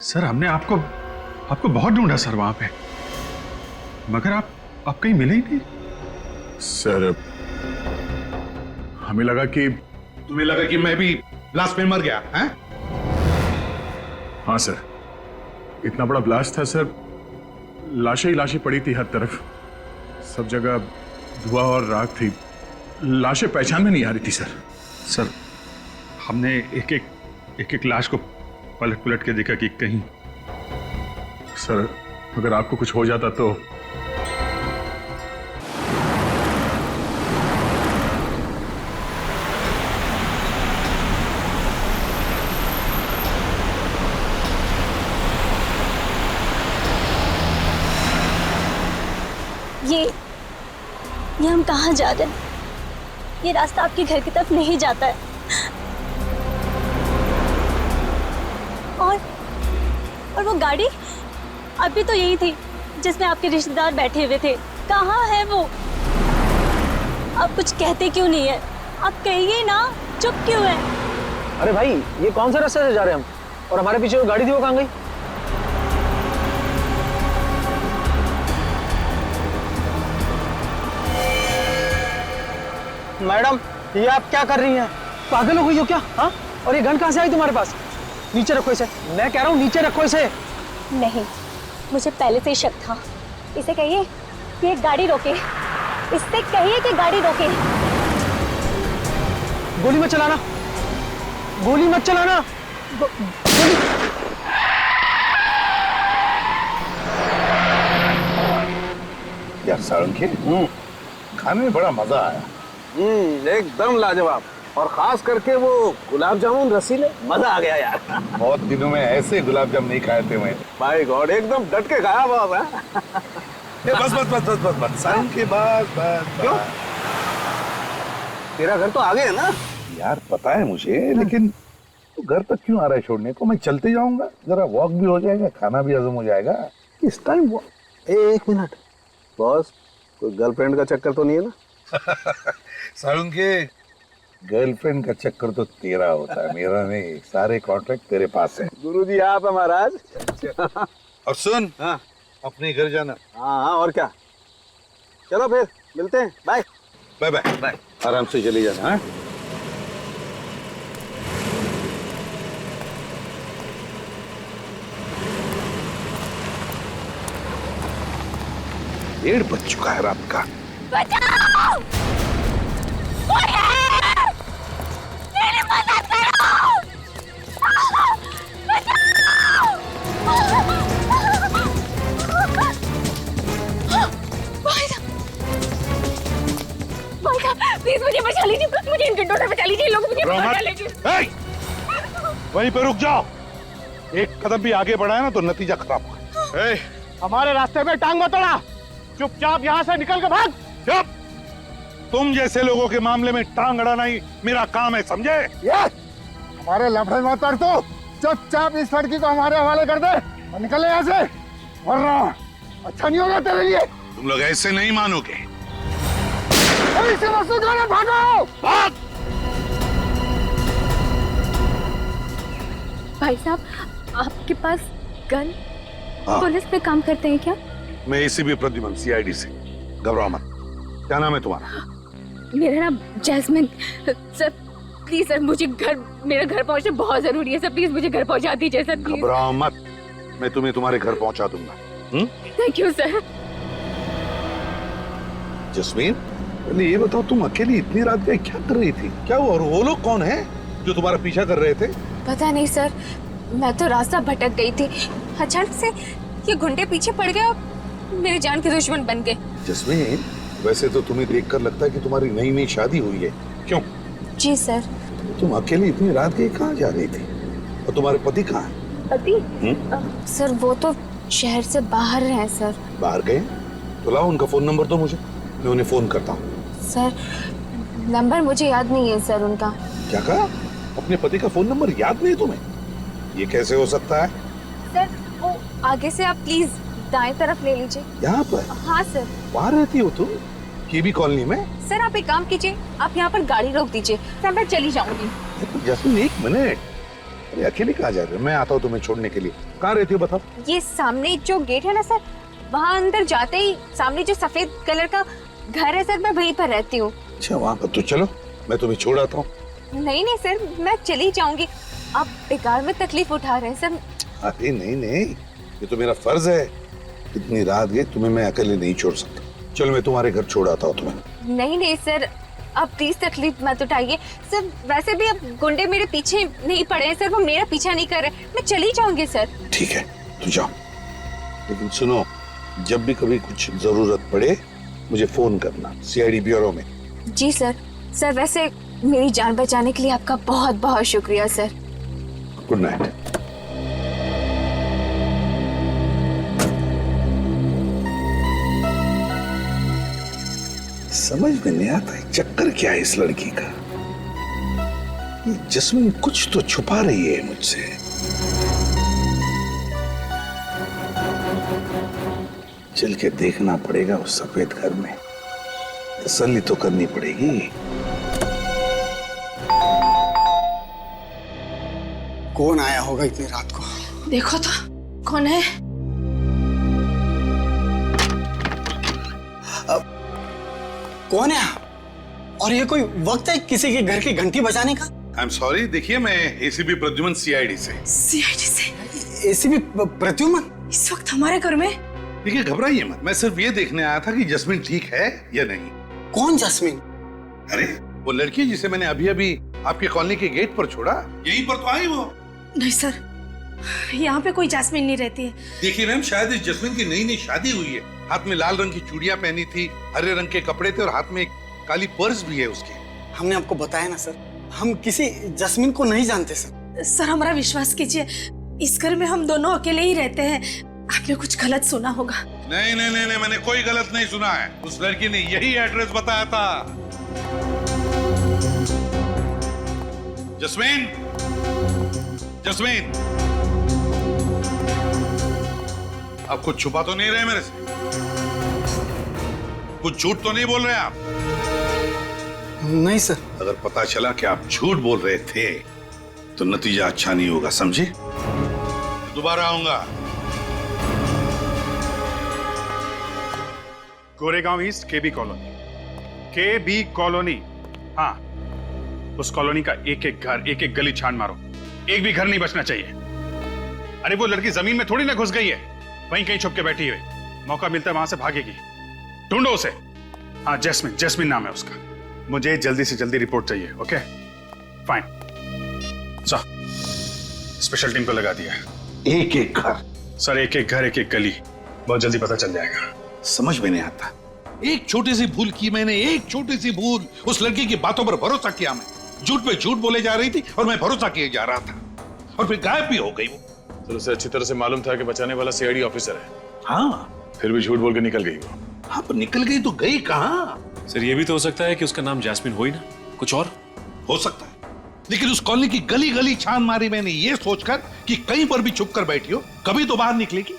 Sir हमने आपको बहुत ढूंढा सर वहां पे, मगर आप कहीं मिले ही नहीं। सर हमें लगा कि तुम्हें लगा कि मैं भी ब्लास्ट में मर गया हैं? हाँ सर, इतना बड़ा ब्लास्ट था सर, लाशें ही लाशें पड़ी थी हर तरफ, सब जगह धुआं और राख थी, लाशें पहचान में नहीं आ रही थी सर। सर हमने एक एक लाश को पलट के देखा कि कहीं। सर अगर आपको कुछ हो जाता तो। ये हम कहाँ जा रहे हैं? ये रास्ता आपके घर की तरफ नहीं जाता है। और वो गाड़ी अभी तो यही थी जिसमें आपके रिश्तेदार बैठे हुए थे। कहाँ है वो? आप कुछ कहते क्यों नहीं है? आप कहिए ना, चुप क्यों है? अरे भाई, ये कौन सा रास्ते से जा रहे हैं हम? और हमारे पीछे वो गाड़ी थी, वो कहाँ गई? मैडम, ये आप क्या कर रही हैं? पागल हो गई हो क्या? हाँ? और ये गन कहाँ से आई तुम्हारे पास? नीचे रखो इसे। मैं कह रहा हूँ नीचे रखो इसे। नहीं, मुझे पहले से ही शक था। इसे कहिए कि गाड़ी रोके। इससे कहिए कि गाड़ी रोके। गोली मत चलाना, गोली मत चलाना। गोली। यार सारंगी, खाने में बड़ा मजा आया। एकदम लाजवाब, और खास करके वो गुलाब जामुन रसीले, मजा आ गया यार। बहुत दिनों में ऐसे गुलाब जामुन नहीं खाए थे मैंने। माय गॉड, एकदम डट के खाया बाबा। बस बस बस बस बस बस सारंगी, बस क्यों? तेरा घर तो आगे है ना? यार पता है मुझे, लेकिन तो घर तक क्यों आ रहा है छोड़ने को? मैं चलते जाऊंगा, जरा वॉक भी हो जाएगा, खाना भी हजम हो जाएगा। इस टाइम वो 1 मिनट बॉस, कोई गर्लफ्रेंड का चक्कर तो नहीं है ना? सारंगी, गर्लफ्रेंड का चक्कर तो तेरा होता है, मेरा नहीं। सारे कॉन्ट्रैक्ट तेरे पास है। गुरुजी आप है महाराज। और सुन, हाँ अपने घर जाना। हाँ, और क्या। चलो फिर मिलते हैं, बाय बाय बाय बाय। आराम से चली जाना। हाँ, डेढ़ बज चुका है रात का। बचाओ! कोई है! मेरी मदद करो! बचाओ! भाई साहब, प्लीज मुझे बचा लीजिए, मुझे इन गुंडों से बचा लीजिए, लोग मुझे बचा लीजिए। वहीं पे रुक जाओ, एक कदम भी आगे बढ़ाया ना तो नतीजा खराब होगा। हमारे रास्ते में टांग मत अड़ा, चुपचाप यहाँ से निकल के भाग। चुप! तुम जैसे लोगों के मामले में टांग अड़ाना ही मेरा काम है, समझे? हमारे लफड़े मत कर, तो चुपचाप इस लड़की को हमारे हवाले कर दे और निकल यहाँ से, वरना अच्छा नहीं होगा तेरे लिए। तुम लोग ऐसे नहीं मानोगे। भागो! भाग! भाई साहब, आपके पास गन? हाँ। पुलिस पे काम करते हैं क्या? मैं एसीपी प्रद्युमन, सीआईडी से। घबराओ मत। क्या नाम है तुम्हारा? मेरा नाम जैस्मिन। सर प्लीज सर, मुझे मेरा घर पहुंचना बहुत जरूरी है सर, प्लीज मुझे घर पहुंचा दीजिए सर, प्लीज। घबराओ मत, मैं तुम्हें तुम्हारे घर पहुंचा दूंगा। Thank you sir. जस्मीन, पहले ये बताओ, तुम अकेली इतनी रात गए क्या कर रही थी? क्या हुआ? और वो लोग कौन है जो तुम्हारा पीछा कर रहे थे? पता नहीं सर, मैं तो रास्ता भटक गई थी, अचानक से ये गुंडे पीछे पड़ गए और मेरी जान के दुश्मन बन गए। जस्मीन, वैसे तो तुम्हें देखकर लगता है कि तुम्हारी नई नई शादी हुई है, क्यों? जी सर। तुम अकेले इतनी रात गए कहाँ जा रही थी? और तुम्हारे पति कहाँ है? पति? सर वो तो शहर से बाहर हैं सर। बाहर गए? तो लाओ उनका फोन नंबर दो मुझे, मैं उन्हें फोन करता हूँ। सर नंबर मुझे याद नहीं है सर उनका। क्या कहा? अपने पति का फोन नंबर याद नहीं तुम्हें? ये कैसे हो सकता है? सर वो आगे से आप प्लीज दाएं तरफ ले लीजिए। यहाँ पर? हाँ सर। वहाँ रहती हो तुम? केबी कॉलोनी में? सर आप एक काम कीजिए, आप यहाँ पर गाड़ी रोक दीजिए, सर मैं चली जाऊंगी। जस्मीन, 1 मिनट, अरे अकेले कहाँ जा रहे हो? मैं आता हूँ तुम्हें छोड़ने के लिए। कहाँ रहती हो बताओ? ये सामने जो गेट है ना सर, वहाँ अंदर जाते ही सामने जो सफेद कलर का घर है सर, मैं वहीं पर रहती हूँ। अच्छा वहाँ पर तो चलो, मैं तुम्हें छोड़ आता हूँ। नहीं नहीं सर, मैं चली जाऊंगी, आप बेकार में तकलीफ उठा रहे हैं सर। अरे नहीं नहीं, ये तो मेरा फर्ज है। इतनी रात गई, तुम्हें मैं अकेले नहीं छोड़ सकता। चलो मैं तुम्हारे घर छोड़ आता हूँ तुम्हें। नहीं नहीं सर, आप प्लीज तकलीफ मत उठाइए सर। वैसे भी अब गुंडे मेरे पीछे नहीं पड़े हैं सर, वो मेरा पीछा नहीं कर रहे। मैं चली जाऊंगी सर। ठीक है तो जाओ, लेकिन सुनो, जब भी कभी कुछ जरूरत पड़े मुझे फोन करना, सीआईडी ब्यूरो में। जी सर। सर वैसे मेरी जान बचाने के लिए आपका बहुत बहुत शुक्रिया सर। Good night. समझ में नहीं आता है चक्कर क्या है इस लड़की का। ये जस्मीन कुछ तो छुपा रही है मुझसे। चल के देखना पड़ेगा उस सफेद घर में, तसल्ली तो करनी पड़ेगी। कौन आया होगा इतनी रात को? देखो तो कौन है। कौन है? और ये कोई वक्त है किसी के घर की घंटी बजाने का? आई एम सॉरी, देखिए मैं एसीपी प्रद्युमन सीआईडी से। सीआईडी से? एसीपी प्रद्युमन इस वक्त हमारे घर में? देखिए घबराइए मत, मैं सिर्फ ये देखने आया था कि जस्मीन ठीक है या नहीं। कौन जस्मीन? अरे वो लड़की जिसे मैंने अभी अभी आपके कॉलोनी के गेट पर छोड़ा, यहीं पर तो आई वो। नहीं सर, यहाँ पे कोई जैस्मिन नहीं रहती है। देखिए मैम, शायद इस जस्मीन की नई नई शादी हुई है। हाथ में लाल रंग की चूड़ियां पहनी थी, हरे रंग के कपड़े थे और हाथ में एक काली पर्स भी है उसके। हमने आपको बताया ना सर, हम किसी जस्मीन को नहीं जानते सर। सर हमारा विश्वास कीजिए, इस घर में हम दोनों अकेले ही रहते हैं। आपने कुछ गलत सुना होगा। नहीं नहीं नहीं, मैंने कोई गलत नहीं सुना है। उस लड़की ने यही एड्रेस बताया था। जस्मीन, जस्मीन, आप कुछ छुपा तो नहीं रहे मेरे से? कुछ झूठ तो नहीं बोल रहे आप? नहीं सर। अगर पता चला कि आप झूठ बोल रहे थे तो नतीजा अच्छा नहीं होगा, समझे? दोबारा आऊंगा। गोरेगांव ईस्ट केबी कॉलोनी, केबी कॉलोनी। हाँ, उस कॉलोनी का एक एक घर, एक एक गली छान मारो, एक भी घर नहीं बचना चाहिए। अरे वो लड़की जमीन में थोड़ी ना घुस गई है, वहीं कहीं छुप के बैठी है। मौका मिलता है वहां से भागेगी, ढूंढो उसे। हाँ जैस्मिन, जैस्मिन नाम है उसका। मुझे जल्दी से जल्दी रिपोर्ट चाहिए। ओके फाइन, स्पेशल टीम को लगा दिया। एक एक घर सर, एक एक घर, एक एक गली, बहुत जल्दी पता चल जाएगा। समझ में नहीं आता। एक छोटी सी भूल की मैंने, एक छोटी सी भूल। उस लड़की की बातों पर भरोसा किया मैं। झूठ पे झूठ बोले जा रही थी और मैं भरोसा किए जा रहा था, और फिर गायब भी हो गई वो। सर उसे अच्छी तरह से मालूम था कि बचाने वाला सीआईडी ऑफिसर है। हाँ, फिर भी झूठ बोल के निकल गई वो। हाँ पर निकल गई तो गई कहाँ? सर ये भी तो हो सकता है कि उसका नाम जैस्मिन हो ही ना, कुछ और हो सकता है, लेकिन उस कॉलोनी की गली गली छान मारी मैंने ये सोचकर कि कहीं पर भी छुप कर बैठी हो, कभी तो बाहर निकलेगी।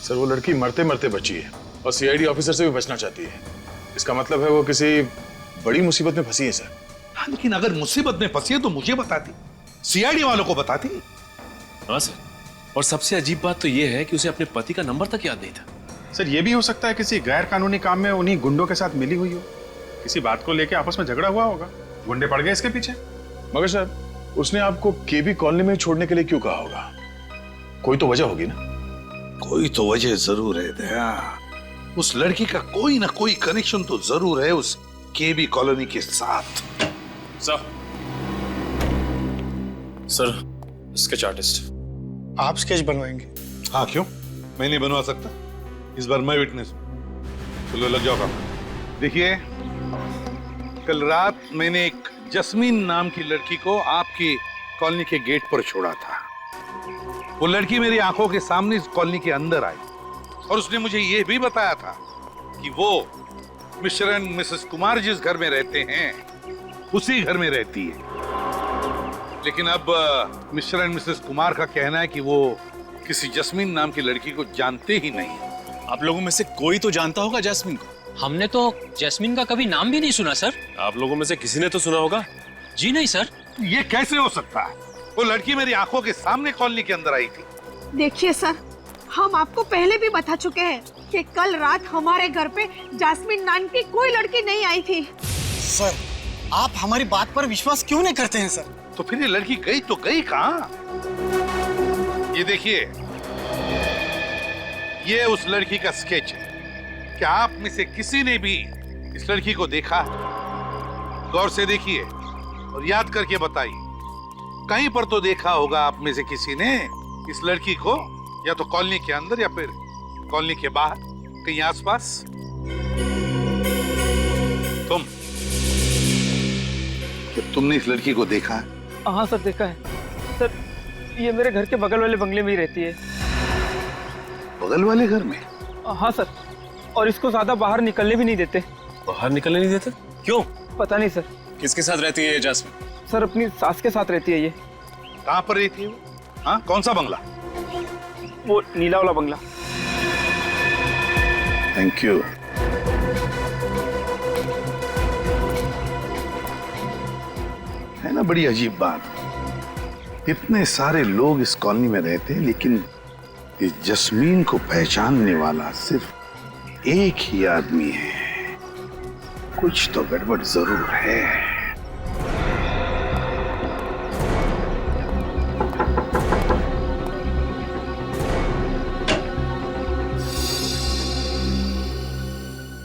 सर वो लड़की मरते मरते बची है और सीआईडी ऑफिसर से भी बचना चाहती है। इसका मतलब है वो किसी बड़ी मुसीबत में फंसी है सर। हाँ लेकिन अगर मुसीबत में फंसी है तो मुझे बताती, सीआईडी वालों को बताती। हाँ सर, और सबसे अजीब बात तो ये है कि उसे अपने पति का नंबर तक याद नहीं था। सर ये भी हो सकता है किसी गैर कानूनी काम में उन्हीं गुंडों के साथ मिली हुई हो, किसी बात को लेके आपस में झगड़ा हुआ होगा, गुंडे पड़ गए इसके पीछे। मगर सर उसने आपको केबी कॉलोनी में छोड़ने के लिए क्यों कहा होगा? कोई तो वजह होगी ना? कोई तो वजह जरूर है दया। उस लड़की का कोई ना कोई कनेक्शन तो जरूर है उस केबी कॉलोनी के साथ। Sir sketch artist. आप स्केच बनवाएंगे? हाँ क्यों, मैं नहीं बनवा सकता? इस बार मैं विटनेस हूं। चलो लग जाओ काम। देखिए कल रात मैंने एक जस्मीन नाम की लड़की को आपकी कॉलोनी के गेट पर छोड़ा था। वो लड़की मेरी आंखों के सामने इस कॉलोनी के अंदर आई और उसने मुझे यह भी बताया था कि वो मिस्टर एंड मिसेस कुमार जिस घर में रहते हैं उसी घर में रहती है। लेकिन अब मिस्टर एंड मिसेस कुमार का कहना है कि वो किसी जस्मीन नाम की लड़की को जानते ही नहीं। आप लोगों में से कोई तो जानता होगा जैस्मिन को? हमने तो जैस्मिन का कभी नाम भी नहीं सुना सर। आप लोगों में से किसी ने तो सुना होगा? जी नहीं सर। ये कैसे हो सकता है? वो लड़की मेरी आंखों के सामने कॉलोनी के अंदर आई थी देखिए सर, हम आपको पहले भी बता चुके हैं कि कल रात हमारे घर पे जास्मिन नाम की कोई लड़की नहीं आई थी। सर, आप हमारी बात पर विश्वास क्यों नहीं करते हैं सर? तो फिर ये लड़की गई तो गई कहाँ? ये देखिए, ये उस लड़की का स्केच है। क्या आप में से किसी ने भी इस लड़की को देखा? गौर से देखिए और याद करके बताइए। कहीं पर तो देखा होगा आप में से किसी ने इस लड़की को, या तो कॉलोनी के अंदर या फिर कॉलोनी के बाहर, कहीं आसपास। तुमने इस लड़की को देखा है? हाँ सर, देखा है सर। ये मेरे घर के बगल वाले बंगले में ही रहती है। बगल वाले घर में? हाँ सर, और इसको ज्यादा बाहर निकलने भी नहीं देते। बाहर निकलने नहीं देते? क्यों? पता नहीं सर। किसके साथ रहती है ये जास्मिन? सर, अपनी सास के साथ रहती है ये। कहाँ पर रहती है वो? हाँ, कौन सा बंगला? वो नीला वाला बंगला। Thank you. है ना बड़ी अजीब बात। इतने सारे लोग इस कॉलोनी में रहते हैं, लेकिन इस जस्मीन को पहचानने वाला सिर्फ एक ही आदमी है। कुछ तो गड़बड़ जरूर है।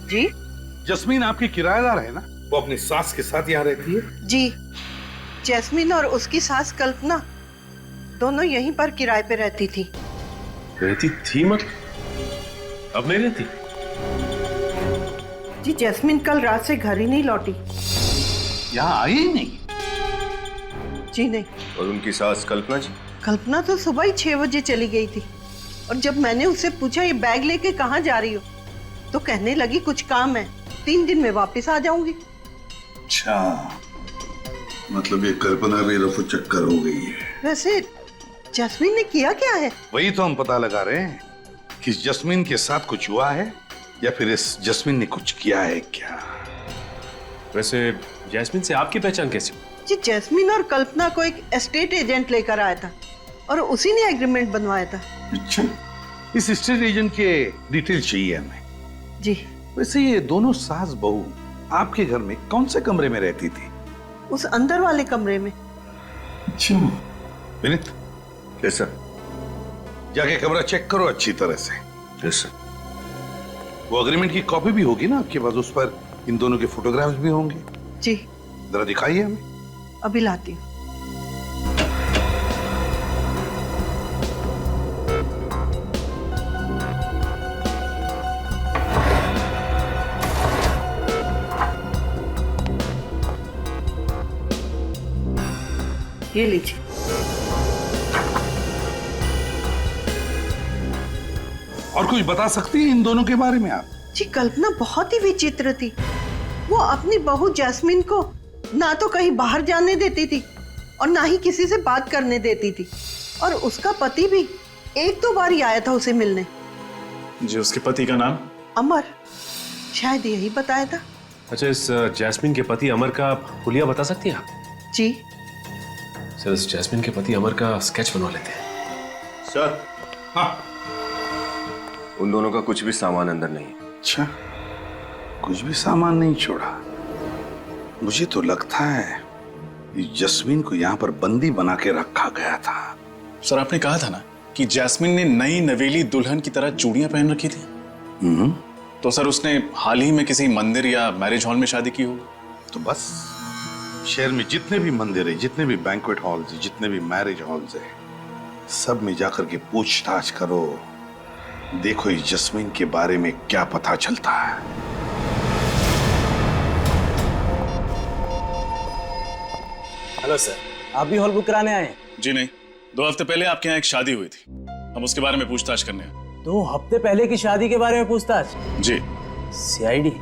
जी? जस्मीन आपकी किराएदार है ना? वो अपनी सास के साथ यहाँ रहती है? जी, जैस्मिन और उसकी सास कल्पना दोनों यहीं पर किराए पे रहती थी। रहती थी मतलब? अब नहीं रहती? जी, जैस्मिन कल रात से घर ही नहीं लौटी। यहाँ आई ही नहीं? जी नहीं। और उनकी सास कल्पना जी? कल्पना तो सुबह ही 6 बजे चली गई थी, और जब मैंने उससे पूछा ये बैग लेके कहाँ जा रही हो, तो कहने लगी कुछ काम है, 3 दिन में वापस आ जाऊंगी। अच्छा, मतलब ये कल्पना भी रफू चक्कर हो गई है। वैसे जस्मीन ने किया क्या है? वही तो हम पता लगा रहे हैं कि जस्मीन के साथ कुछ हुआ है या फिर इस जस्मीन ने कुछ किया है क्या। वैसे जैस्मिन से आपकी पहचान कैसी? जी, जैस्मिन और कल्पना को एक एस्टेट एजेंट लेकर आया था और उसी ने एग्रीमेंट बनवाया था। अच्छा, इस एस्टेट एजेंट के डिटेल चाहिए हमें। जी। वैसे ये दोनों सास बहू आपके घर में कौन से कमरे में रहती थी? उस अंदर वाले कमरे में। अच्छा विनीत, यस सर। जाके कमरा चेक करो अच्छी तरह से। Yes sir. वो एग्रीमेंट की कॉपी भी होगी ना आपके पास, उस पर इन दोनों के फोटोग्राफ्स भी होंगे। जी। जरा दिखाइए हमें। अभी लाती हूँ। ये लीजिए। और कुछ बता सकती हैं इन दोनों के बारे में आप? जी, कल्पना बहुत ही विचित्र थी। वो अपनी बहू जैस्मिन को ना तो कहीं बाहर जाने देती थी और ना ही किसी से बात करने देती थी, और उसका पति भी 1-2 बार ही आया था उसे मिलने। जी, उसके पति का नाम? अमर, शायद यही बताया था। अच्छा, इस जैस्मिन के पति अमर का हुलिया बता सकती हैं आप? जी सर, इस जैस्मिन के पति अमर का स्केच बनवा लेते हैं। सर। हाँ। उन दोनों का कुछ भी सामान अंदर नहीं। अच्छा, कुछ भी सामान नहीं छोड़ा। मुझे तो लगता है कि जस्मीन को यहाँ पर बंदी बना के रखा गया था। सर, आपने कहा था ना कि जैस्मिन ने नई नवेली दुल्हन की तरह चूड़ियां पहन रखी थी। तो सर, उसने हाल ही में किसी मंदिर या मैरिज हॉल में शादी की होगी। तो बस शहर में जितने भी मंदिर है, जितने भी बैंक्वेट हॉल्स है, जितने भी मैरिज हॉल्स है, सब में जाकर के पूछताछ करो। देखो इस जस्मीन के बारे में क्या पता चलता है। हेलो सर, आप भी हॉल बुक कराने आए हैं? जी नहीं, 2 हफ्ते पहले आपके यहाँ एक शादी हुई थी, हम उसके बारे में पूछताछ करने आए। 2 हफ्ते पहले की शादी के बारे में पूछताछ? जी। सीआईडी?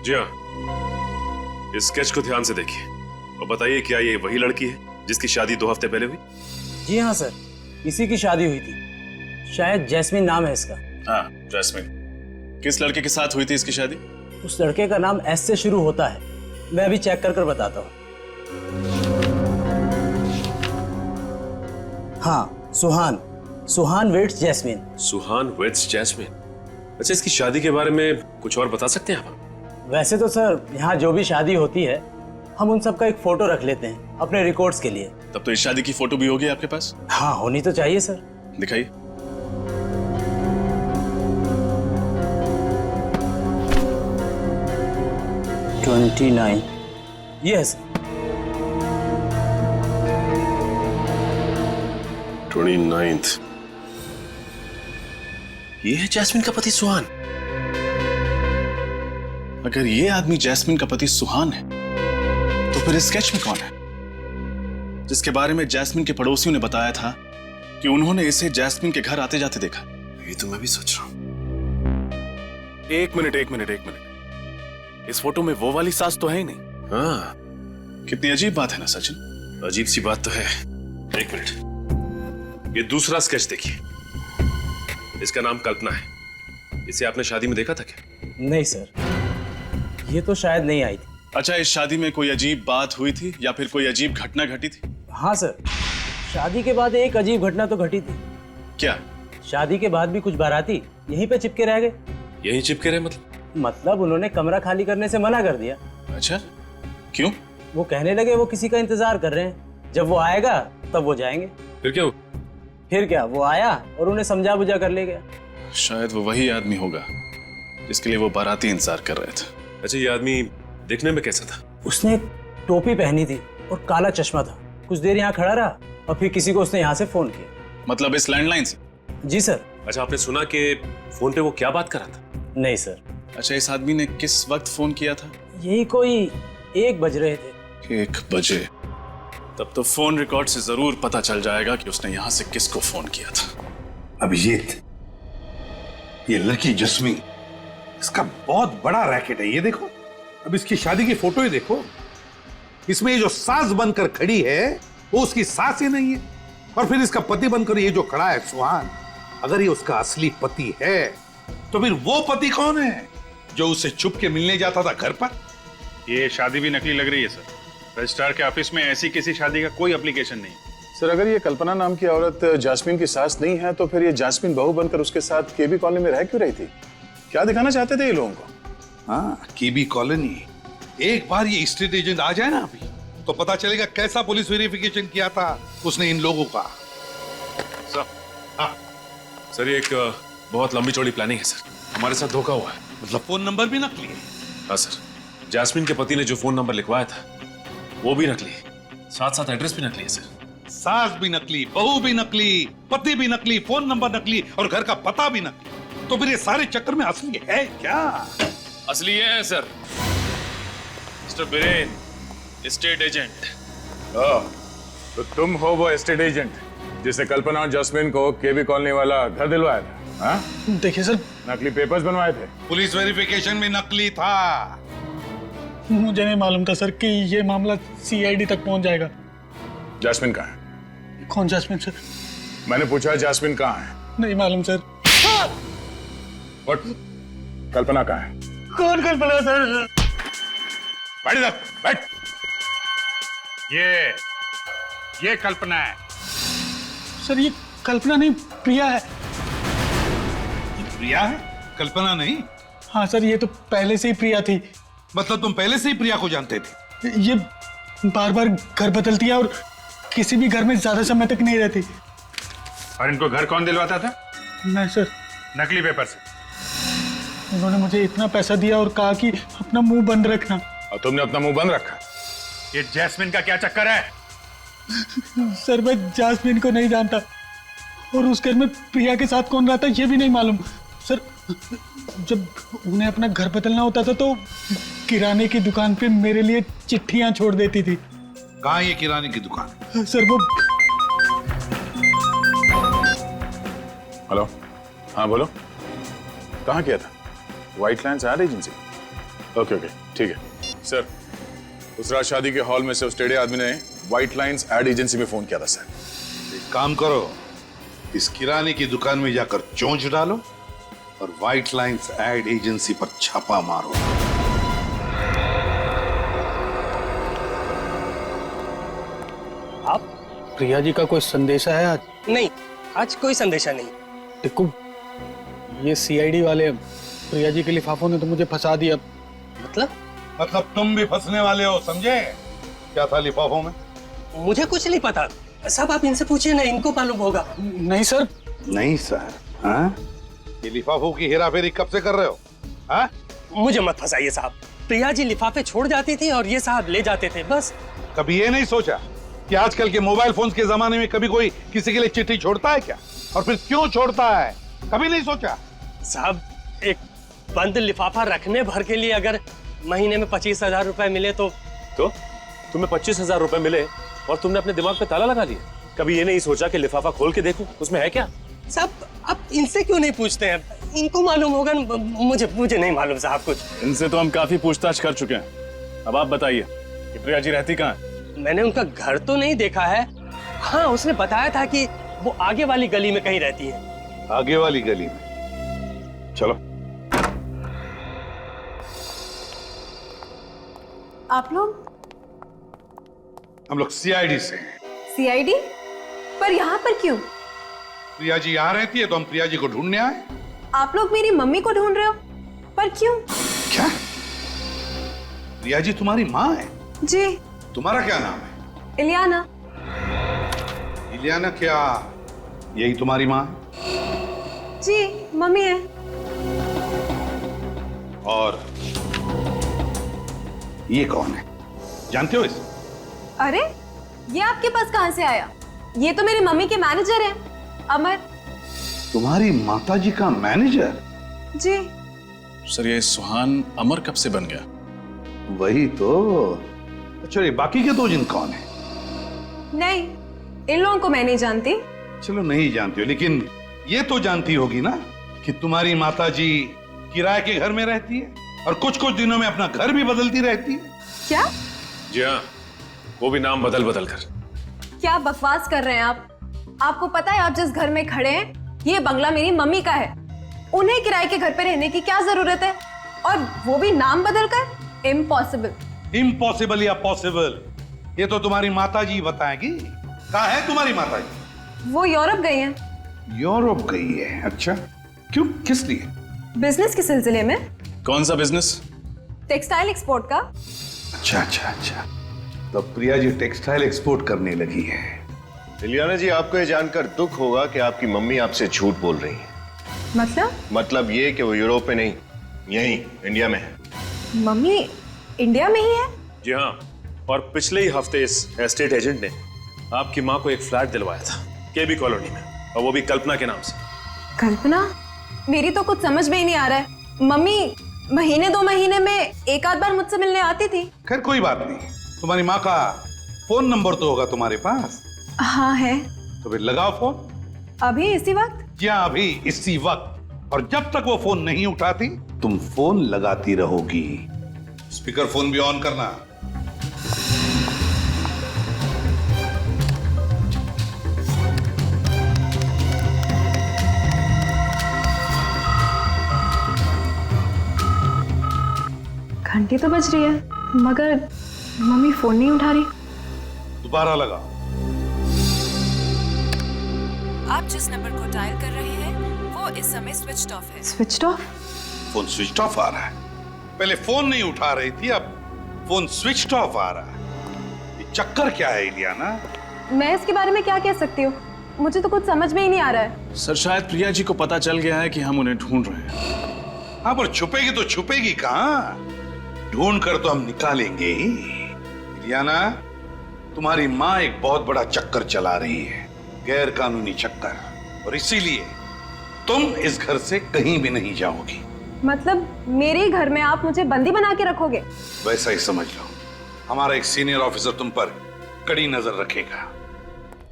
जी हाँ। इस स्केच को ध्यान से देखिए और बताइए, क्या ये वही लड़की है जिसकी शादी 2 हफ्ते पहले हुई? जी हाँ सर, इसी की शादी हुई थी। शायद जैस्मिन नाम है इसका। हाँ, जैस्मिन। किस लड़के के साथ हुई थी इसकी शादी? उस लड़के का नाम एस से शुरू होता है, मैं अभी चेक कर बताता हूँ। हाँ, सुहान। सुहान वेट्स जैस्मिन। सुहान वेट्स जैस्मिन। अच्छा, इसकी शादी के बारे में कुछ और बता सकते हैं आप? वैसे तो सर यहाँ जो भी शादी होती है हम उन सब का एक फोटो रख लेते हैं अपने रिकॉर्ड्स के लिए। तब तो इस शादी की फोटो भी होगी आपके पास? हाँ, होनी तो चाहिए सर। दिखाइए। यस। 29th। ये है जैस्मिन का पति सुहान। अगर ये आदमी जैस्मिन का पति सुहान है तो फिर इस स्केच में कौन है जिसके बारे में जैस्मिन के पड़ोसियों ने बताया था कि उन्होंने इसे जैस्मिन के घर आते जाते देखा? ये तो मैं भी सोच रहा हूं। एक मिनट। इस फोटो में वो वाली सास तो है ही नहीं। हाँ, कितनी अजीब बात है ना सचिन? अजीब सी बात तो है। एक मिनट, ये दूसरा स्केच देखिए। इसका नाम कल्पना है। इसे आपने शादी में देखा था क्या? नहीं सर, ये तो शायद नहीं आई थी। अच्छा, इस शादी में कोई अजीब बात हुई थी या फिर कोई अजीब घटना घटी थी? हाँ सर, शादी के बाद एक अजीब घटना तो घटी थी। क्या? शादी के बाद भी कुछ बाराती यहीं पे चिपके रह गए। यहीं चिपके रहे मतलब उन्होंने कमरा खाली करने से मना कर दिया। अच्छा, क्यों? वो कहने लगे वो किसी का इंतजार कर रहे हैं, जब वो आएगा तब वो जाएंगे। फिर क्या? फिर क्या, वो आया और उन्हें समझा बुझा कर ले गया। शायद वो वही आदमी होगा जिसके लिए वो बाराती इंतजार कर रहे थे। अच्छा, ये आदमी देखने में कैसा था? उसने एक टोपी पहनी थी और काला चश्मा था। कुछ देर यहाँ खड़ा रहा और फिर किसी को उसने यहाँ से फोन किया। मतलब इस लैंडलाइन से? जी सर। अच्छा, आपने सुना कि फोन पे वो क्या बात कर रहा था? नहीं सर। अच्छा, इस आदमी ने किस वक्त फोन किया था? यही कोई 1 बज रहे थे। 1 बजे? तब तो फोन रिकॉर्ड से जरूर पता चल जाएगा कि उसने यहाँ से किसको फोन किया था। अभिजीत, ये लड़की जस्मीन, इसका बहुत बड़ा रैकेट है। ये देखो, अब इसकी शादी की फोटो ही देखो। इसमें ये जो सास बनकर खड़ी है वो उसकी सास ही नहीं है, और फिर इसका पति बनकर ये जो खड़ा है सुहान, अगर ये उसका असली पति है तो फिर वो पति कौन है जो उससे छुप के मिलने जाता था घर पर? ये शादी भी नकली लग रही है सर। रजिस्ट्रार के ऑफिस में ऐसी किसी शादी का कोई एप्लीकेशन नहीं। सर, अगर ये कल्पना नाम की औरत जास्मिन की सास नहीं है तो फिर ये जास्मिन बहू बनकर उसके साथ केबी कॉलोनी में रह क्यों रही थी? क्या दिखाना चाहते थे ये लोगों को? हाँ, केबी कॉलोनी। एक बार ये स्टेट एजेंट आ जाए ना अभी, तो पता चलेगा कैसा पुलिस वेरिफिकेशन किया था उसने इन लोगों का। सर, ये एक बहुत लंबी चौड़ी प्लानिंग है सर। हमारे साथ धोखा हुआ है। मतलब फोन नंबर भी नकली है? हाँ सर, जैस्मिन के पति ने जो फोन नंबर लिखवाया था वो भी नकली है, साथ साथ एड्रेस भी नकली है सर। सास भी नकली, बहू भी नकली, पति भी नकली, फोन नंबर नकली और घर का पता भी नकली। तो फिर ये सारे चक्कर में असली है क्या? असली है sir. Mister villain, estate agent. तो तुम हो वो एस्टेट एजेंट जिसे कल्पना और जैस्मिन को केबी कॉलोनी वाला घर दिलवाया था? हाँ? देखिए सर, नकली पेपर्स बनवाए थे। पुलिस वेरिफिकेशन में नकली था। मुझे नहीं मालूम था सर कि ये मामला सीआईडी तक पहुंच जाएगा। जैस्मिन कहाँ है? कौन जैस्मिन सर? मैंने पूछा जैस्मिन कहाँ है? नहीं मालूम सर। और कल्पना कहाँ है? कौन कल्पना सर? बैठ इधर, बैठ। ये कल्पना है सर। ये कल्पना नहीं, प्रिया है। प्रिया है, कल्पना नहीं? हाँ सर, ये तो पहले से ही प्रिया थी। मतलब तुम पहले से ही प्रिया को जानते थे? ये बार बार घर बदलती है और किसी भी घर में ज्यादा समय तक नहीं रहती। और इनको घर कौन दिलवाता था? मैं सर। नकली पेपर से। उन्होंने मुझे इतना पैसा दिया और कहा कि अपना मुंह बंद रखना। और तुमने अपना मुंह बंद रखा? ये जैस्मिन का क्या चक्कर है? सर, मैं जैस्मिन को नहीं जानता और उस घर में प्रिया के साथ कौन रहता ये भी नहीं मालूम। सर, जब उन्हें अपना घर बदलना होता था तो किराने की दुकान पे मेरे लिए चिट्ठियां छोड़ देती थी। कहाँ ये किराने की दुकान? सर, वो। हेलो, हाँ बोलो, कहाँ किया था? White lines ad agency. Okay, ठीक है सर। उस रात शादी के हॉल में से उस टेढ़े आदमी ने व्हाइट लाइन्स एड एजेंसी में फोन किया था सर। एक काम करो, इस किराने की दुकान में जाकर चोंच डालो और व्हाइट लाइन्स एड एजेंसी पर छापा मारो। आप प्रिया जी का कोई संदेशा है आज? नहीं, आज कोई संदेशा नहीं। देखो, ये सीआईडी वाले प्रिया जी के लिफाफों ने तो मुझे फंसा दिया। मतलब तुम भी फंसने वाले हो, समझे? क्या था लिफाफों में? मुझे कुछ नहीं पता साहब, आप इनसे पूछिए ना, इनको मालूम होगा। नहीं सर। नहीं सर? हाँ? ये लिफाफों की हेराफेरी कब से कर रहे हो? हाँ? मुझे मत फंसाइए साहब, प्रिया जी लिफाफे छोड़ जाती थी और ये साहब ले जाते थे, बस। कभी ये नहीं सोचा कि आजकल के मोबाइल फोन्स के जमाने में कभी कोई किसी के लिए चिट्ठी छोड़ता है क्या? और फिर क्यों छोड़ता है? कभी नहीं सोचा? साहब, एक बंद लिफाफा रखने भर के लिए अगर महीने में 25,000 रुपए मिले तो तुम्हें 25,000 रुपए मिले और तुमने अपने दिमाग पे ताला लगा लिया? कभी ये नहीं सोचा कि लिफाफा खोल के देखूं उसमें है क्या? साहब, आप इनसे क्यों नहीं पूछते हैं? इनको मालूम होगा। मुझे नहीं मालूम साहब कुछ। इनसे तो हम काफी पूछताछ कर चुके हैं। अब आप बताइए कि प्रिया जी रहती कहाँ है? मैंने उनका घर तो नहीं देखा है। हाँ, उसने बताया था कि वो आगे वाली गली में कहीं रहती है। आगे वाली गली में? चलो। आप लोग? हम लोग सीआईडी से। सीआईडी? पर यहाँ पर क्यों? प्रिया जी यहाँ रहती है तो हम प्रिया जी को ढूंढने आए। आप लोग मेरी मम्मी को ढूंढ रहे हो? पर क्यों? क्या? प्रिया जी तुम्हारी माँ है? जी। तुम्हारा क्या नाम है? इलियाना। इलियाना क्या यही तुम्हारी माँ है? जी, मम्मी है। और ये कौन है? जानते हो इसे? अरे, ये आपके पास कहां से आया? ये तो मेरी मम्मी के मैनेजर हैं, अमर। तुम्हारी माताजी का मैनेजर? जी। सर, ये सुहान अमर कब से बन गया? वही तो। अच्छा, ये बाकी के 2 जन कौन है? नहीं, इन लोगों को मैं नहीं जानती। चलो नहीं जानती हो, लेकिन ये तो जानती होगी ना कि तुम्हारी माताजी किराए के घर में रहती है और कुछ कुछ दिनों में अपना घर भी बदलती रहती है। क्या? जी हाँ, वो भी नाम बदल बदल कर। क्या बकवास कर रहे हैं आप? आपको पता है आप जिस घर में खड़े हैं, ये बंगला मेरी मम्मी का है। उन्हें किराए के घर पे रहने की क्या जरूरत है? और वो भी नाम बदलकर? इम्पॉसिबल। इम्पॉसिबल या पॉसिबल, ये तो तुम्हारी माताजी बताएगी। कहाँ है तुम्हारी माताजी? वो यूरोप गई हैं। यूरोप गई है? अच्छा, क्यों, किस लिए? बिजनेस के सिलसिले में। कौन सा बिजनेस? टेक्सटाइल एक्सपोर्ट का। अच्छा अच्छा अच्छा, तो प्रिया जी टेक्सटाइल एक्सपोर्ट करने लगी है। इलियाना जी, आपको ये जानकर दुख होगा कि आपकी मम्मी आपसे झूठ बोल रही है। मतलब ये कि वो यूरोप में नहीं, यहीं इंडिया में है। मम्मी इंडिया में ही है? जी हाँ, और पिछले ही हफ्ते इस एस्टेट एजेंट ने आपकी माँ को एक फ्लैट दिलवाया था केबी कॉलोनी में, और वो भी कल्पना के नाम से। कल्पना? मेरी तो कुछ समझ में ही नहीं आ रहा है। मम्मी महीने 2 महीने में एक आध बार मुझसे मिलने आती थी। खैर कोई बात नहीं, तुम्हारी माँ का फोन नंबर तो होगा तुम्हारे पास? हाँ है। तो फिर लगाओ फोन। अभी इसी वक्त? जी हाँ, अभी इसी वक्त। और जब तक वो फोन नहीं उठाती तुम फोन लगाती रहोगी। स्पीकर फोन भी ऑन करना। घंटी तो बज रही है, मगर मम्मी फोन नहीं उठा रही। दोबारा लगा। आप जिस नंबर को डायल कर रहे हैं वो इस समय स्विच्ड ऑफ है। Switched off? Phone switch off आ रहा है। पहले फोन नहीं उठा रही थी, अब फोन स्विच ऑफ आ रहा है। ये चक्कर क्या है इलियाना? मैं इसके बारे में क्या कह सकती हूँ? मुझे तो कुछ समझ में ही नहीं आ रहा है। सर, शायद प्रिया जी को पता चल गया है कि हम उन्हें ढूंढ रहे हैं। हाँ, पर छुपेगी तो छुपेगी कहाँ? ढूंढ कर तो हम निकालेंगे ही। इलियाना, तुम्हारी माँ एक बहुत बड़ा चक्कर चला रही है, गैर कानूनी चक्कर, और इसीलिए तुम इस घर से कहीं भी नहीं जाओगी। मतलब मेरे ही घर में आप मुझे बंदी बना के रखोगे? वैसा ही समझ लो। हमारा एक सीनियर ऑफिसर तुम पर कड़ी नजर रखेगा।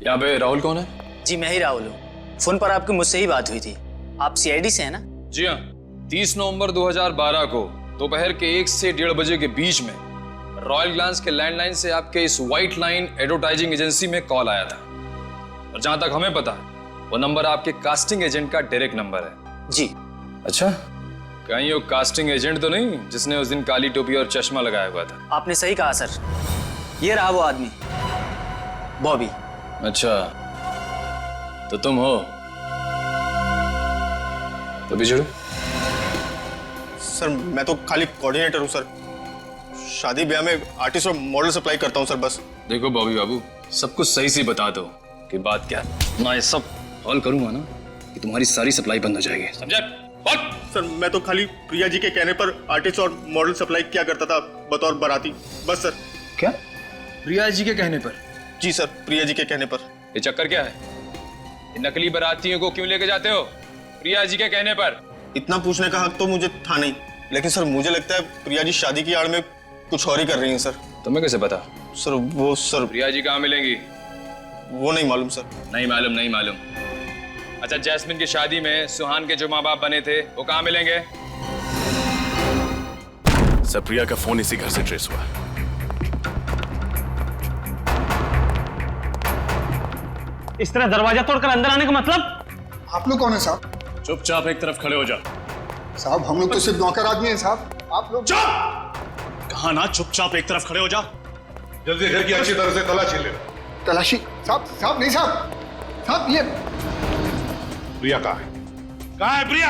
यहाँ पे राहुल कौन है? जी मैं ही राहुल हूँ। फोन पर आपकी मुझसे ही बात हुई थी। आप सीआईडी से हैं ना? जी हाँ, 30 नवंबर 2012 को दोपहर के 1 से 1:30 बजे के बीच में रॉयल ग्लांस के लैंडलाइन से आपके इस व्हाइट लाइन एडवर्टाइजिंग एजेंसी में कॉल आया था, और जहां तक हमें पता है वो नंबर आपके कास्टिंग एजेंट का डायरेक्ट नंबर है। जी। अच्छा, कहीं वो कास्टिंग एजेंट तो नहीं जिसने उस दिन काली टोपी और चश्मा लगाया हुआ था? आपने सही कहा सर, ये रहा वो आदमी, बॉबी। अच्छा, तो तुम हो तो बिछड़ो। सर मैं तो खाली कोऑर्डिनेटर हूँ सर, शादी ब्याह में आर्टिस्ट और मॉडल सप्लाई करता हूँ सर बस। देखो बॉबी बाबू, सब कुछ सही से बता दो कि बात क्या है। मैं सब हॉल करूंगा ना कि तुम्हारी सारी सप्लाई बंद हो जाएगी, समझा? सर मैं तो खाली प्रिया जी के कहने पर आर्टिस्ट और मॉडल सप्लाई किया करता था बतौर बाराती, बस सर। क्या? प्रिया जी के कहने पर? जी सर, प्रिया जी के कहने पर। ये चक्कर क्या है? ये नकली बारातियों को क्यों लेके जाते हो प्रिया जी के कहने पर? इतना पूछने का हक तो मुझे था नहीं, लेकिन सर मुझे लगता है प्रिया जी शादी की आड़ में कुछ और ही कर रही हैं सर। तुम्हें कैसे पता? सर वो सर प्रिया जी कहाँ मिलेंगी? वो नहीं मालूम सर। नहीं मालूम, नहीं मालूम। अच्छा, जैस्मिन की शादी में सुहान के जो माँ बाप बने थे वो कहाँ मिलेंगे? सर प्रिया का फोन इसी घर से ट्रेस हुआ। इस तरह दरवाजा तोड़कर अंदर आने का मतलब? आप लोग कौन है साहब? चुपचाप एक तरफ खड़े हो जा। साहब हम लोग तो सिर्फ नौकर आदमी हैं साहब, आप लोग। कहा ना चुपचाप एक तरफ खड़े हो जा। जल्दी घर की अच्छी तरह से तलाशी ले। तलाशी? साहब नहीं साहब, साहब ये प्रिया कहाँ है? कहाँ है प्रिया?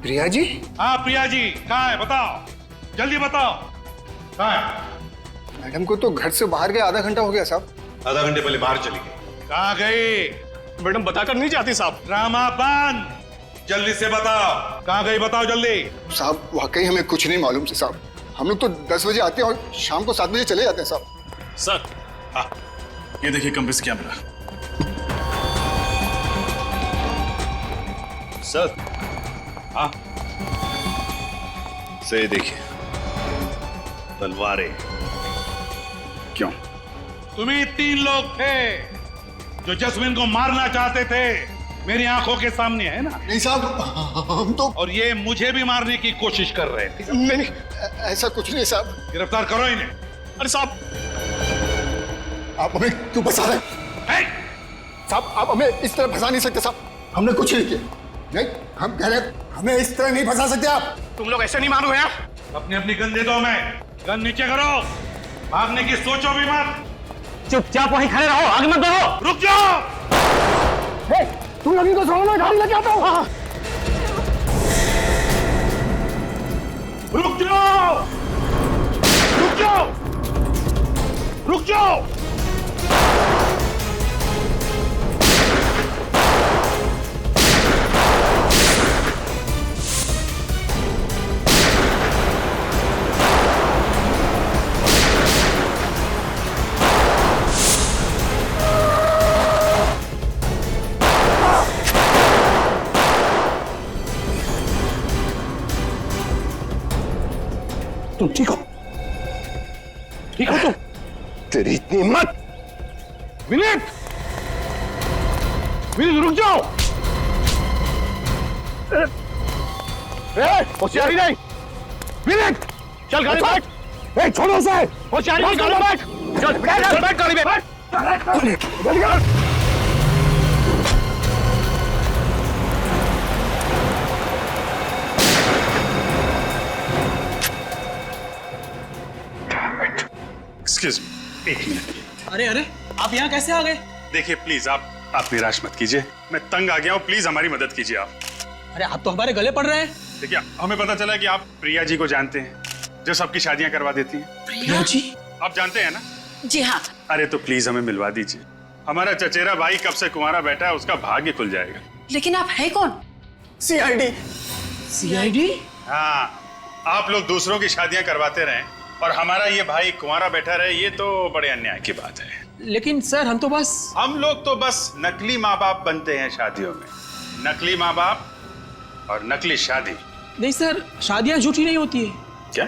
प्रिया जी? हाँ प्रिया जी कहाँ है, बताओ जल्दी बताओ, कहाँ है? मैडम को तो घर से बाहर गए आधा घंटा हो गया साहब। आधा घंटे पहले बाहर चली गई। कहाँ गई? मैडम बताकर नहीं जाती साहब। ड्रामा बंद, जल्दी से बताओ कहाँ गई, बताओ जल्दी। साहब वाकई हमें कुछ नहीं मालूम से साहब, हम लोग तो 10 बजे आते हैं और शाम को 7 बजे चले जाते हैं साहब। सर हाँ, ये देखिए कंप्रेस कैमरा। सर हाँ, से ये देखिए तलवारें। क्यों? तुम्ही 3 लोग थे जो जस्मिन को मारना चाहते थे, मेरी आंखों के सामने है ना? नहीं साहब, हम तो। और ये मुझे भी मारने की कोशिश कर रहे थे। नहीं, ऐसा कुछ नहीं साहब। गिरफ्तार करो इन्हें। अरे साहब, आप हमें क्यों फंसा रहे हैं? साहब आप हमें इस तरह फंसा नहीं सकते साहब, हमने कुछ नहीं किया। नहीं, हम कह रहे हमें इस तरह नहीं फंसा सकते आप। तुम लोग ऐसे नहीं मारोगे यार। अपनी अपनी गन दे दो, मैं गन नीचे करो, भागने की सोचो भी मत। चुपचाप वहीं खड़े रहो, आगे मत बढ़ो। रुक जाओ। तुम लोग इनको छोड़ो, मैं गाड़ी लेके आता हूँ। रुक जाओ, रुक जाओ, रुक जाओ। तुम ठीक हो? ठीक हो तुम? तेरी इतनी हिम्मत! विनीत, विनीत रुक जाओ। होशियारी नहीं। विनीत चल गाड़ी बैठ। छोड़ो उसे। होशियारी नहीं, गाड़ी बैठ। चल बैठ गाड़ी में। Excuse me, 1 minute. अरे अरे, आप यहाँ कैसे आ गए? देखिए प्लीज आप निराश मत कीजिए, मैं तंग आ गया हूँ, प्लीज हमारी मदद कीजिए आप। अरे आप तो हमारे गले पड़ रहे हैं। देखिए हमें पता चला कि आप प्रिया जी को जानते हैं, जो सबकी शादियां करवा देती हैं। प्रिया जी? आप जानते हैं ना? जी हाँ। अरे तो प्लीज हमें मिलवा दीजिए, हमारा चचेरा भाई कब से कुंवारा बैठा है, उसका भाग्य खुल जाएगा। लेकिन आप हैं कौन? CID। CID? हाँ, आप लोग दूसरों की शादियां करवाते रहें और हमारा ये भाई कुंवारा बैठा रहे, ये तो बड़े अन्याय की बात है। लेकिन सर हम लोग तो बस नकली माँ बाप बनते हैं शादियों में। नकली माँ बाप और नकली शादी। नहीं सर, शादियां झूठी नहीं होती है। क्या?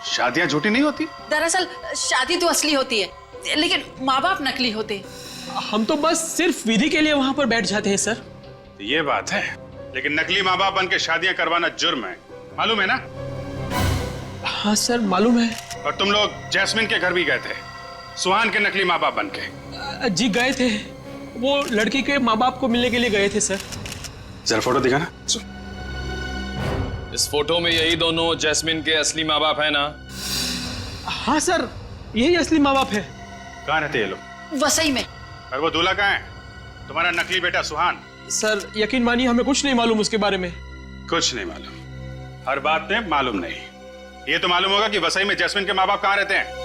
शादियां झूठी नहीं होती? दरअसल शादी तो असली होती है, लेकिन माँ बाप नकली होते हैं। हम तो बस सिर्फ विधि के लिए वहां पर बैठ जाते हैं सर। ये बात है, लेकिन नकली माँ बाप बन के शादियां करवाना जुर्म है, मालूम है ना? हाँ सर मालूम है। और तुम लोग जैस्मिन के घर भी गए थे, सुहान के नकली माँ बाप बन के। जी गए थे, वो लड़की के माँ बाप को मिलने के लिए गए थे सर। जरा फोटो दिखाना। इस फोटो में यही दोनों जैस्मिन के असली माँ बाप है ना? हाँ सर, यही असली माँ बाप है। कहाँ रहते ये लोग? वसई में। और वो दूल्हा कहाँ है? तुम्हारा नकली बेटा सुहान, सर यकीन मानिए हमें कुछ नहीं मालूम उसके बारे में। कुछ नहीं मालूम, हर बात में मालूम नहीं। ये तो मालूम होगा कि वसई में जैस्मिन के माँ बाप कहाँ रहते हैं।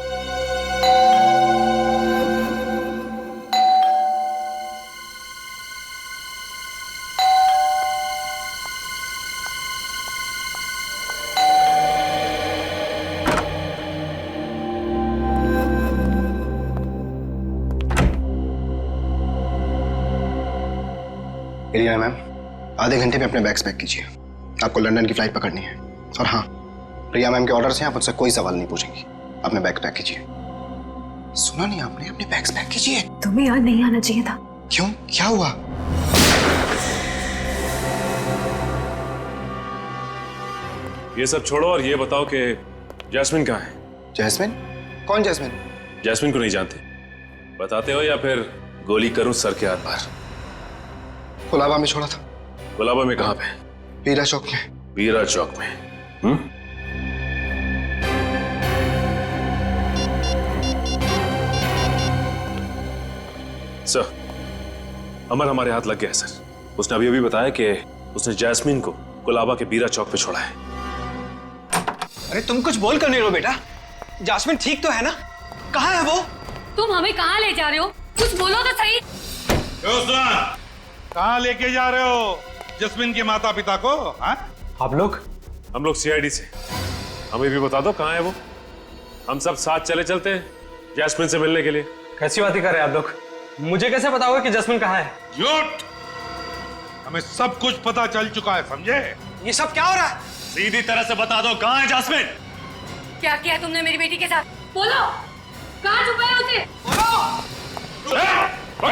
एरिया मैम, आधे घंटे में अपने बैग्स पैक कीजिए, आपको लंदन की फ्लाइट पकड़नी है। और हाँ, प्रिया मैम के ऑर्डर से आप मुझसे कोई सवाल नहीं पूछेंगी। अपने बैग्स पैक कीजिए। सुना नहीं आपने? अपने बैग्स पैक कीजिए। तुम्हें यहाँ नहीं आना चाहिए था। क्यों, क्या हुआ? ये सब छोड़ो और ये बताओ कि जैस्मिन कहाँ है? जैस्मिन? कौन जैस्मिन? जैस्मिन को नहीं जानते? बताते हो या फिर गोली करूं सर के आर पार? कुलाबा में छोड़ा था। कुलाबा में कहाँ पे? वीरा चौक में। वीरा चौक में? सर, अमर हमारे हाथ लग गया है सर। उसने अभी अभी बताया कि उसने जैस्मिन को कुलाबा के बीरा चौक पे छोड़ा है। अरे तुम कुछ बोल कर नहीं रहो बेटा। जैस्मिन ठीक तो है ना? कहाँ है वो? तुम हमें कहाँ ले जा रहे हो? कुछ बोलो तो सही। कहाँ लेके जा रहे हो जस्मिन के माता पिता को? आप लोग? हम लोग सीआईडी से। हमें भी बता दो कहाँ है वो। हम सब साथ चले चलते हैं जैस्मिन से मिलने के लिए। कैसी बातें कर रहे हैं आप लोग? मुझे कैसे पता होगा कि जैस्मिन कहाँ है? झूठ! हमें सब कुछ पता चल चुका है, समझे? ये सब क्या हो रहा है? सीधी तरह से बता दो कहाँ है जैस्मिन? क्या किया तुमने मेरी बेटी के साथ? बोलो, कहाँ छुपाया उसे?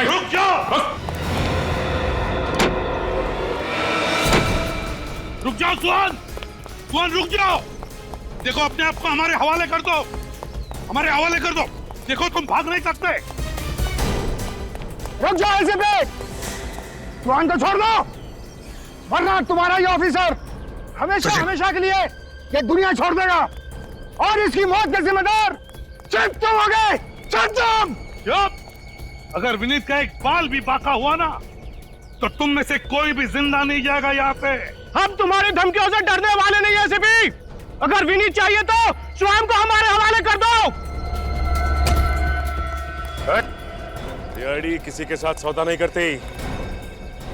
रुक जाओ! रुक जाओ सुहान! सुहान रुक जाओ! देखो अपने आप को हमारे हवाले कर दो, हमारे हवाले कर दो। देखो तुम भाग नहीं सकते। रुक जाओ ऐसे पे! सुहान को छोड़ दो, वरना तुम्हारा ये ऑफिसर हमेशा हमेशा के लिए ये दुनिया छोड़ देगा और इसकी मौत के जिम्मेदार सिर्फ तुम हो गए। चुप! अगर विनीत का एक बाल भी बाका हुआ ना तो तुम में से कोई भी जिंदा नहीं जाएगा यहाँ से। हम तुम्हारी धमकियों से डरने वाले नहीं है सिपी। अगर विनीत चाहिए तो स्वयं को हमारे हवाले कर दो। सीआईडी किसी के साथ सौदा नहीं करती,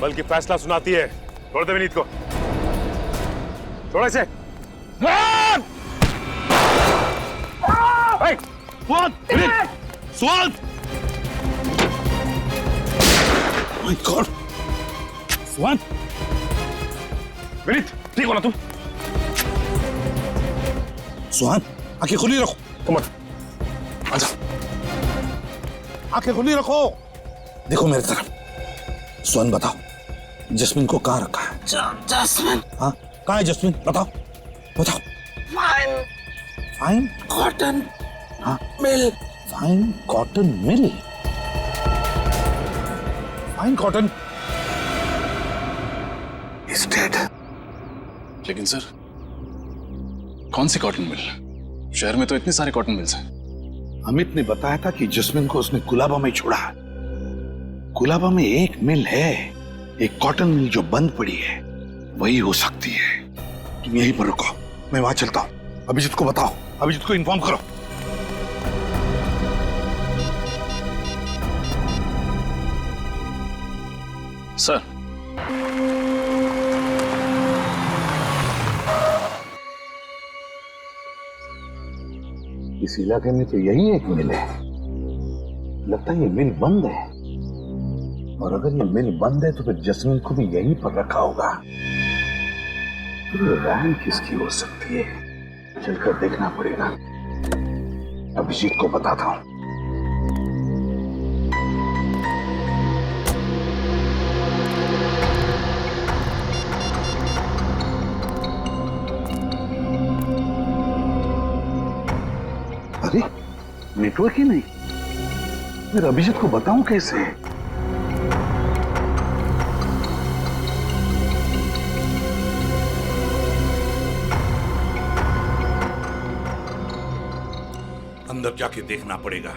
बल्कि फैसला सुनाती है। छोड़ दे विनीत को। छोड़ इसे। स्वाद! My God! स्वाद! विनीत, ठीक हो ना तुम? सुहान, आंखें खुली रखो। तुम आजा। आंखें खुली रखो। देखो मेरी तरफ। सुहान बताओ, जस्मिन को कहाँ रखा है? जस्मिन? हाँ, कहाँ है जस्मिन? बताओ, बताओ। Fine cotton mill. Fine cotton mill? Fine cotton is dead. लेकिन सर, कौन सी कॉटन मिल? शहर में तो इतने सारे कॉटन मिल्स हैं। अमित ने बताया था कि जस्मिन को उसने कुलाबा में छोड़ा। कुलाबा में एक मिल है, एक कॉटन मिल जो बंद पड़ी है, वही हो सकती है। तुम यहीं पर रुको, मैं वहां चलता हूं। अभिजीत को बताओ, अभिजीत को इन्फॉर्म करो। सर, इस इलाके में तो यही एक मिल है। लगता है ये मिल बंद है, और अगर ये मिल बंद है तो फिर जस्मिन को भी यहीं पर रखा होगा। तो रैन किसकी हो सकती है? चलकर देखना पड़ेगा। अभिजीत को बताता हूं। अरे नेटवर्क ही नहीं, फिर अभिजीत को बताऊं कैसे? अंदर जाके देखना पड़ेगा।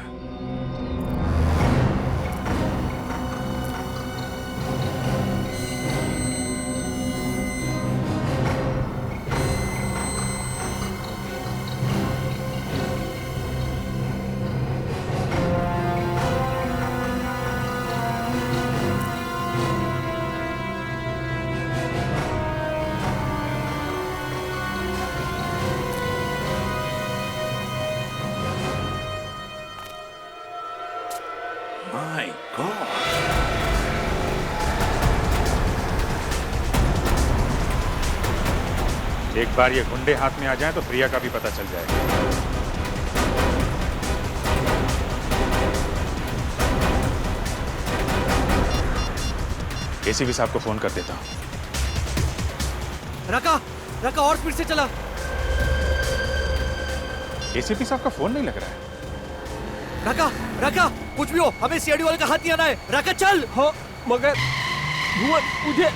एक बार ये गुंडे हाथ में आ जाए तो प्रिया का भी पता चल जाएगा। एसीपी साहब को फोन कर देता हूं। रका रका और स्पीड से चला। एसीपी साहब का फोन नहीं लग रहा है। रका रका कुछ भी हो, हमें सीआईडी वाले का हाथ नहीं आना है। रका चल। हाँ मगर भुवन मुझे,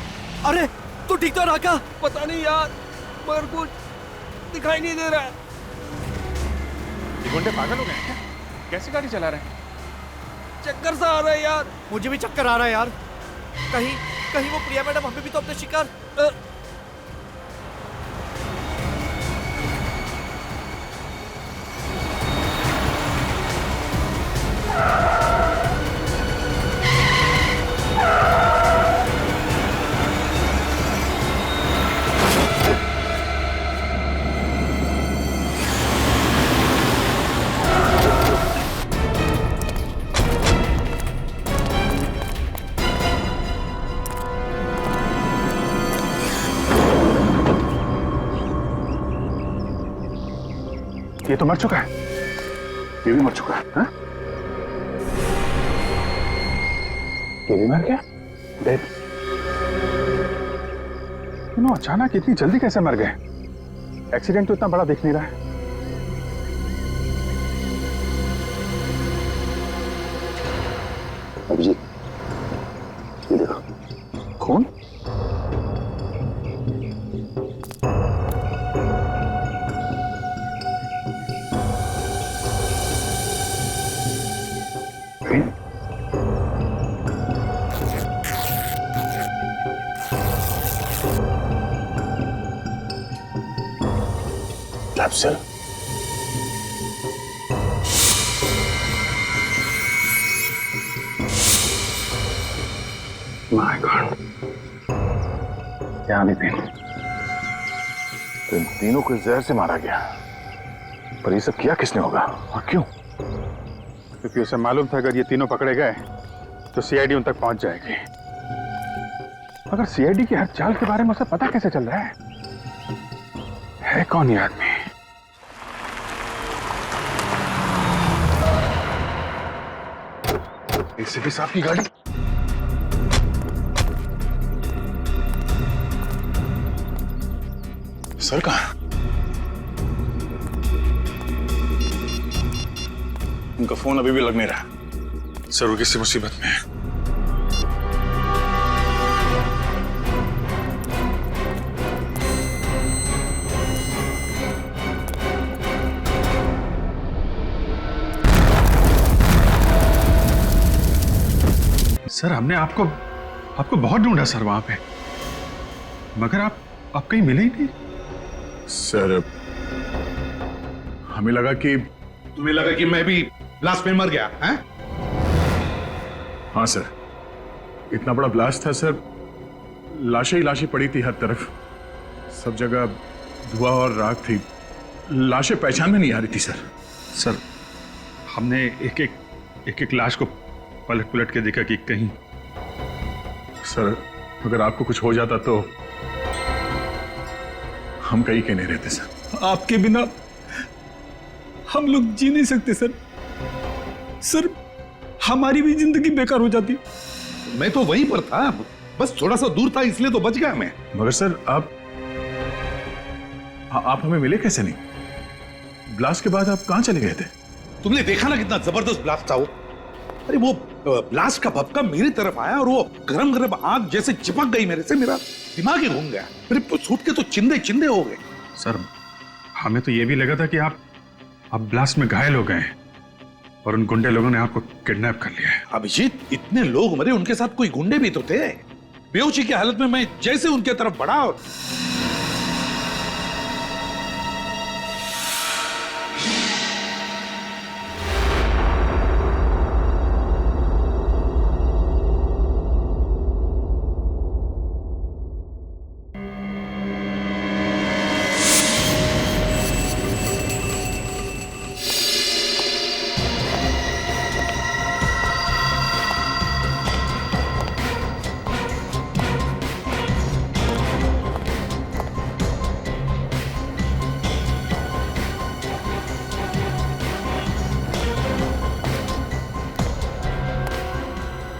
अरे तू ठीक तो रका? पता नहीं यार, मगर कुछ दिखाई नहीं दे रहा है। ये गुंडे पागल हो गए हैं क्या? कैसी गाड़ी चला रहे हैं? चक्कर सा आ रहा है यार। मुझे भी चक्कर आ रहा है यार। कहीं कहीं वो प्रिया मैडम हमें भी तो अपने शिकार। ये तो मर चुका है, ये भी मर चुका है। हाँ? ये भी मर गया? डेड। तीनों अचानक इतनी जल्दी कैसे मर गए? एक्सीडेंट तो इतना बड़ा दिख नहीं रहा है। अभिजीत, ये देखो, खून। Capsule. My God. क्या नितिन, इन तीनों को जहर से मारा गया, पर ये सब किया किसने होगा और क्यों? क्योंकि उसे मालूम था अगर ये तीनों पकड़े गए तो सीआईडी उन तक पहुंच जाएगी। मगर सीआईडी की हर चाल के बारे में उसे पता कैसे चल रहा है कौन ये आदमी? एसीपी साहब की गाड़ी। सर कहाँ? उनका फोन अभी भी लग नहीं रहा। सर वो किसी मुसीबत में है। सर हमने आपको बहुत ढूंढा सर वहां पे, मगर आप कहीं मिले ही नहीं। सर हमें लगा कि तुम्हें लगा कि मैं भी ब्लास्ट में मर गया हैं? हाँ सर, इतना बड़ा ब्लास्ट था सर, लाशें ही लाशें पड़ी थी हर तरफ, सब जगह धुआं और राख थी, लाशें पहचान में नहीं आ रही थी सर। सर हमने एक एक लाश को पलट के देखा कि कहीं। सर अगर आपको कुछ हो जाता तो हम कहीं के नहीं रहते सर। आपके बिना हम लोग जी नहीं सकते सर। सर हमारी भी जिंदगी बेकार हो जाती। मैं तो वहीं पर था, बस थोड़ा सा दूर था इसलिए तो बच गया मैं। मगर सर आप हमें मिले कैसे नहीं? ब्लास्ट के बाद आप कहां चले गए थे? तुमने देखा ना कितना जबरदस्त ब्लास्ट था वो। अरे वो ब्लास्ट का भपका मेरी तरफ आया और वो गरम गरम आग जैसे चिपक गई मेरे से, मेरा दिमाग ही घूम गया। मेरे सूट के तो चिंदे चिंदे हो गए। सर हमें तो ये भी लगा था कि आप ब्लास्ट में घायल हो गए और उन गुंडे लोगों ने आपको किडनैप कर लिया है। अभिजीत इतने लोग मरे, उनके साथ कोई गुंडे भी तो थे। बेहोशी की हालत में मैं जैसे उनके तरफ बढ़ा और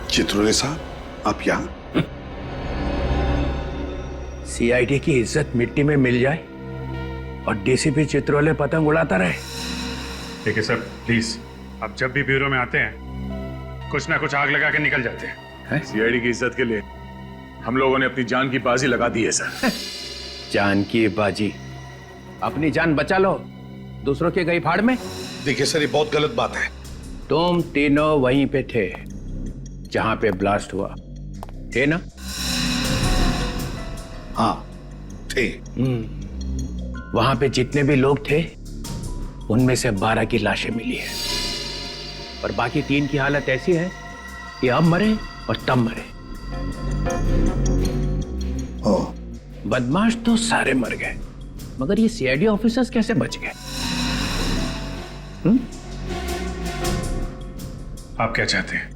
चित्रोले साहब, आप यहाँ? सीआईडी की इज्जत मिट्टी में मिल जाए और डीसीपी चित्रोले पतंग उड़ाता रहे। ठीक है सर, प्लीज। आप जब भी ब्यूरो में आते हैं कुछ ना कुछ आग लगा के निकल जाते हैं। सीआईडी की इज्जत के लिए हम लोगों ने अपनी जान की बाजी लगा दी है सर। जान की बाजी? अपनी जान बचा लो, दूसरों के गई फाड़ में। देखिए सर, ये बहुत गलत बात है। तुम तीनों वहीं पे थे जहां पे ब्लास्ट हुआ, थे ना? हाँ थे। वहां पे जितने भी लोग थे उनमें से 12 की लाशें मिली है और बाकी 3 की हालत ऐसी है कि अब मरे और तब मरे। बदमाश तो सारे मर गए, मगर ये सीआईडी ऑफिसर्स कैसे बच गए? आप क्या चाहते हैं?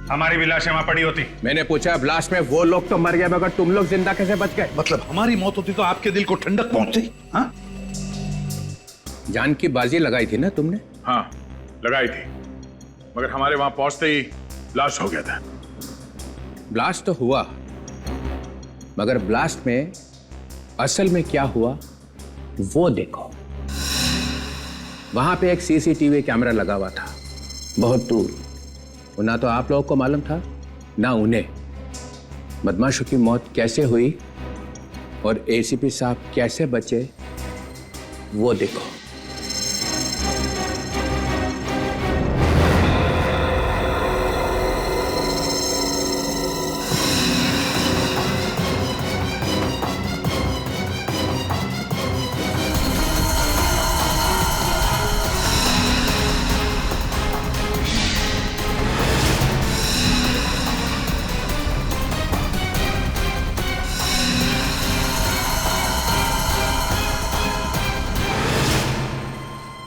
हमारी भी लाशें वहां पड़ी होती। मैंने पूछा, ब्लास्ट में वो लोग तो मर गए मगर तुम लोग जिंदा कैसे बच गए? मतलब हमारी मौत होती तो आपके दिल को ठंडक पहुंचती? हाँ? जान की बाजी लगाई थी ना तुमने? हाँ लगाई थी, मगर हमारे वहां पहुंचते ही ब्लास्ट हो गया था। ब्लास्ट तो हुआ, मगर ब्लास्ट में असल में क्या हुआ वो देखो। वहां पे एक सीसीटीवी कैमरा लगा हुआ था बहुत दूर। वो ना तो आप लोगों को मालूम था ना उन्हें। बदमाशों की मौत कैसे हुई और एसीपी साहब कैसे बचे वो देखो।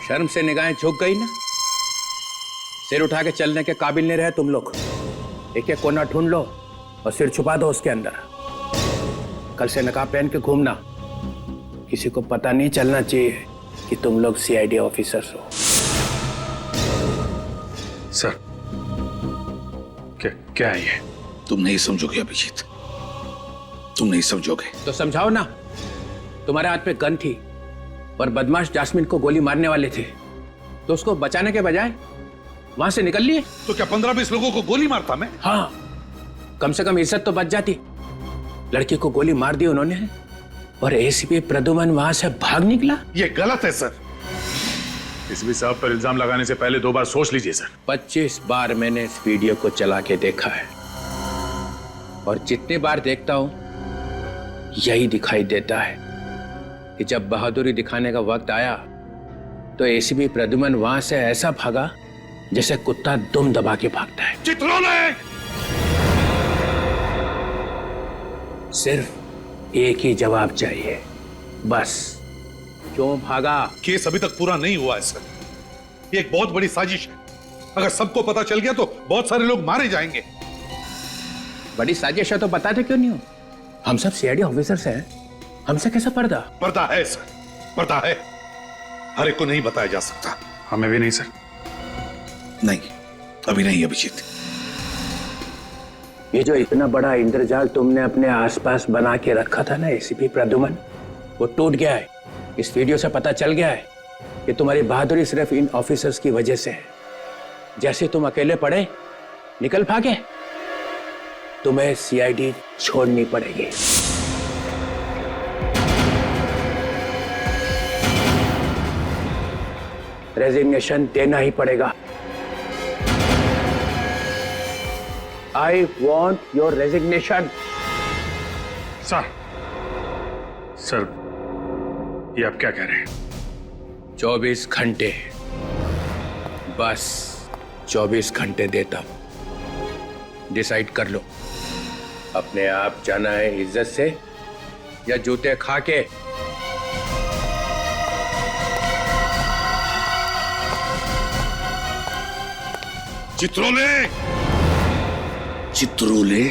शर्म से निगाहें झुक गई ना? सिर उठा के चलने के काबिल नहीं रहे तुम लोग। एक एक कोना ढूंढ लो और सिर छुपा दो उसके अंदर। कल से नकाब पहन के घूमना, किसी को पता नहीं चलना चाहिए कि तुम लोग सीआईडी ऑफिसर्स हो। सर क्या है ये? तुम नहीं समझोगे अभिजीत, तुम नहीं समझोगे। तो समझाओ ना। तुम्हारे हाथ पे गन थी और बदमाश जास्मिन को गोली मारने वाले थे, तो उसको बचाने के बजाय वहां से निकल लिए। तो क्या 15-20 लोगों को गोली मारता मैं? हाँ, कम से कम इज्जत तो बच जाती। लड़की को गोली मार दी उन्होंने और एसीपी प्रद्युमन वहां से भाग निकला। ये गलत है सर। एसीपी साहब पर इल्जाम लगाने से पहले 2 बार सोच लीजिए सर। 25 बार मैंने इस वीडियो को चला के देखा है और जितनी बार देखता हूं यही दिखाई देता है कि जब बहादुरी दिखाने का वक्त आया तो एसीपी प्रद्युमन वहां से ऐसा भागा जैसे कुत्ता दुम दबा के भागता है। चित्रोले! सिर्फ एक ही जवाब चाहिए, बस। क्यों भागा? केस अभी तक पूरा नहीं हुआ है सर। ये एक बहुत बड़ी साजिश है। अगर सबको पता चल गया तो बहुत सारे लोग मारे जाएंगे। बड़ी साजिश है तो बताते क्यों नहीं हो? हम सब सीआईडी ऑफिसर्स हैं, हमसे कैसा पर्दा? पर्दा है सर, पर्दा है। हर एक को नहीं बताया जा सकता। हमें भी नहीं सर। नहीं, अभी नहीं अभिजीत। ये जो इतना बड़ा इंद्रजाल तुमने अपने आसपास बना के रखा था ना एसीपी प्रद्युमन, वो टूट गया है। इस वीडियो से पता चल गया है कि तुम्हारी बहादुरी सिर्फ इन ऑफिसर्स की वजह से है। जैसे तुम अकेले पड़े निकल भागे, तुम्हें सीआईडी छोड़नी पड़ेगी। रेजिग्नेशन देना ही पड़ेगा। I want your resignation. Sir ये आप क्या कह रहे हैं? 24 घंटे, बस 24 घंटे देता हूं। डिसाइड कर लो, अपने आप जाना है इज्जत से या जूते खा के। चित्रोले! चित्रोले